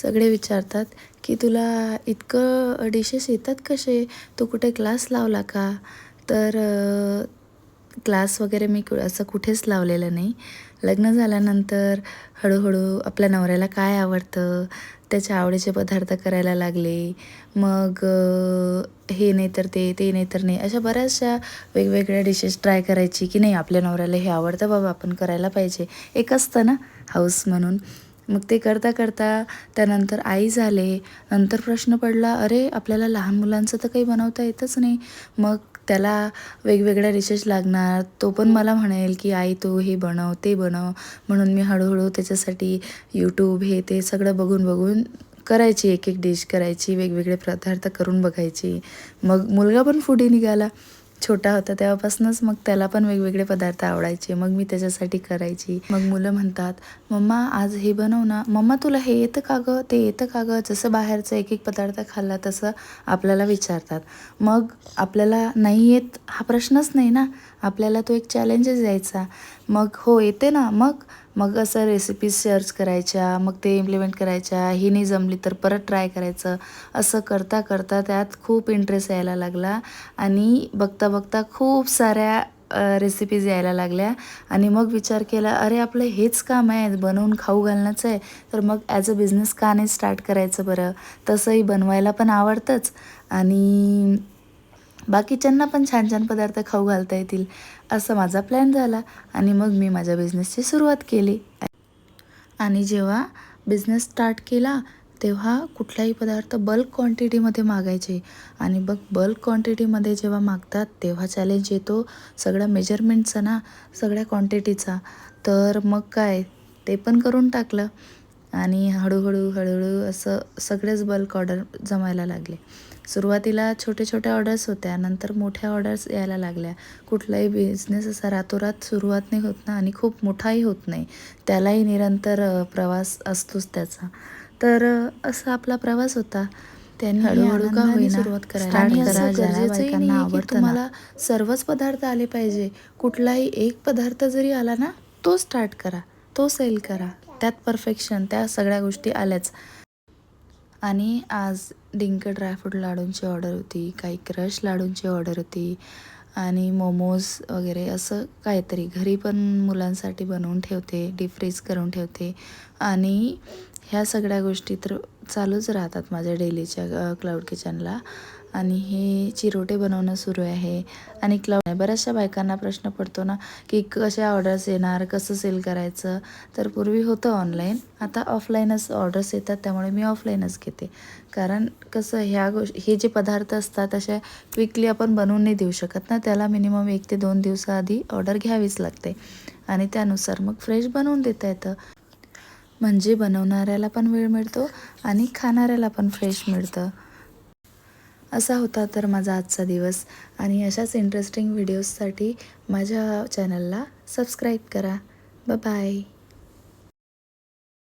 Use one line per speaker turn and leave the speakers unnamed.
सगळे विचारतात की तुला इतकं डिशेस येतात कसे, तू कुठे क्लास लावला का? तर क्लास वगैरे मी असं कुठेच लावलेलं नाही. लग्न झाल्यानंतर हळूहळू आपल्या नवऱ्याला काय आवडतं त्याच्या आवडीचे पदार्थ करायला लागले. मग हे नाही तर ते नाही तर नाही, अशा बऱ्याचशा वेगवेगळ्या डिशेस ट्राय करायची की नाही आपल्या नवऱ्याला हे आवडतं बाबा, आपण करायला पाहिजे. एक असतं ना हाऊस म्हणून. मग ते करता करता त्यानंतर आई झाले. नंतर प्रश्न पडला, अरे आपल्याला लहान मुलांचं तर काही बनवता येतच नाही. मग त्याला वेगवेगळ्या डिशेस लागणार. तो पण मला म्हणेल की आई तू हे बनव ते बनव. म्हणून मी हळूहळू त्याच्यासाठी यूट्यूब हे ते सगळं बघून बघून करायची, एक एक डिश करायची, वेगवेगळे पदार्थ करून बघायची. मग मुलगा पण फूडी निघाला. छोटा होता तेव्हापासूनच मग त्याला पण वेगवेगळे पदार्थ आवडायचे. मग मी त्याच्यासाठी करायची. मग मुलं म्हणतात, मम्मा आज हे बनव ना. मम्मा तुला हे येतं का गं, ते येतं का गं. जसं बाहेरचं एक एक पदार्थ खाल्ला तसं आपल्याला विचारतात. मग आपल्याला नाही येत हा प्रश्नच नाही ना. आपल्याला तो एक चॅलेंजच द्यायचा. मग हो येते ना. मग असं रेसिपीज सर्च करायच्या, मग ते इम्प्लिमेंट करायच्या. ही नाही जमली तर परत ट्राय करायचं. असं करता करता त्यात खूप इंटरेस्ट यायला लागला आणि बघता बघता खूप साऱ्या रेसिपीज यायला लागल्या. आणि मग विचार केला, अरे आपलं हेच काम आहे बनवून खाऊ घालण्याचं आहे, तर मग ॲज अ बिझनेस का नाही स्टार्ट करायचं बरं. तसंही बनवायला पण आवडतंच आणि बाकीच्यांना पण छान छान पदार्थ खाऊ घालता येतील, असं माझा प्लॅन झाला. आणि मग मी माझ्या बिझनेसची सुरुवात केली. आणि जेव्हा बिझनेस स्टार्ट केला तेव्हा कुठलाही पदार्थ बल्क क्वांटिटीमध्ये मागायचे. आणि बल्क क्वांटिटीमध्ये जेव्हा मागतात तेव्हा चॅलेंज येतो सगळ्या मेजरमेंटचा ना, सगळ्या क्वांटिटीचा. तर मग काय ते पण करून टाकलं. आणि हळूहळू असं सगळेच बल्क ऑर्डर जमायला लागले. सुरुवातीला छोट्या ऑर्डर्स होत्या, नंतर मोठ्या ऑर्डर्स यायला लागल्या. कुठलाही बिझनेस असा रातोरात सुरुवात नाही होत ना, आणि खूप मोठाही होत नाही. त्यालाही निरंतर प्रवास असतोच त्याचा. तर असा आपला प्रवास होता. त्यांनी हळूहळू का होईना सुरुवात करायला. आणि असं गरजेचंही नाही की तुम्हाला सर्वच पदार्थ आले पाहिजे. कुठलाही एक पदार्थ जरी आला ना, तो स्टार्ट करा, तो सेल करा. त्यात परफेक्शन, त्या सगळ्या गोष्टी आल्याच. आणि आज डिंक ड्रायफ्रूट लाडूंची ऑर्डर होती, काही क्रश लाडूंची ऑर्डर होती आणि मोमोज वगैरे असं काहीतरी. घरी पण मुलांसाठी बनवून ठेवते, डीप फ्रीज करून ठेवते. आणि ह्या सगळ्या गोष्टी तर चालूच राहतात माझ्या डेलीच्या क्लाउड किचनला. आणि हे चिरोटे बनवणं सुरू आहे. आणि बऱ्याचशा बायकांना प्रश्न पडतो ना की कशा ऑर्डर्स येणार, कसं सेल करायचं. तर पूर्वी होतं ऑनलाईन, आता ऑफलाईनच ऑर्डर्स येतात. त्यामुळे मी ऑफलाईनच घेते. कारण कसं हे जे पदार्थ असतात अशा क्विकली आपण बनवून नाही देऊ शकत ना. त्याला मिनिमम 1 ते 2 दिवसाआधी ऑर्डर घ्यावीच लागते. आणि त्यानुसार मग फ्रेश बनवून देता येतं. म्हणजे बनवणाऱ्याला पण वेळ मिळतो आणि खाणाऱ्याला पण फ्रेश मिळतं. असा होता तर माझा आजचा दिवस. आणि अशाच इंटरेस्टिंग व्हिडिओजसाठी माझ्या चॅनलला सबस्क्राईब करा. बाय.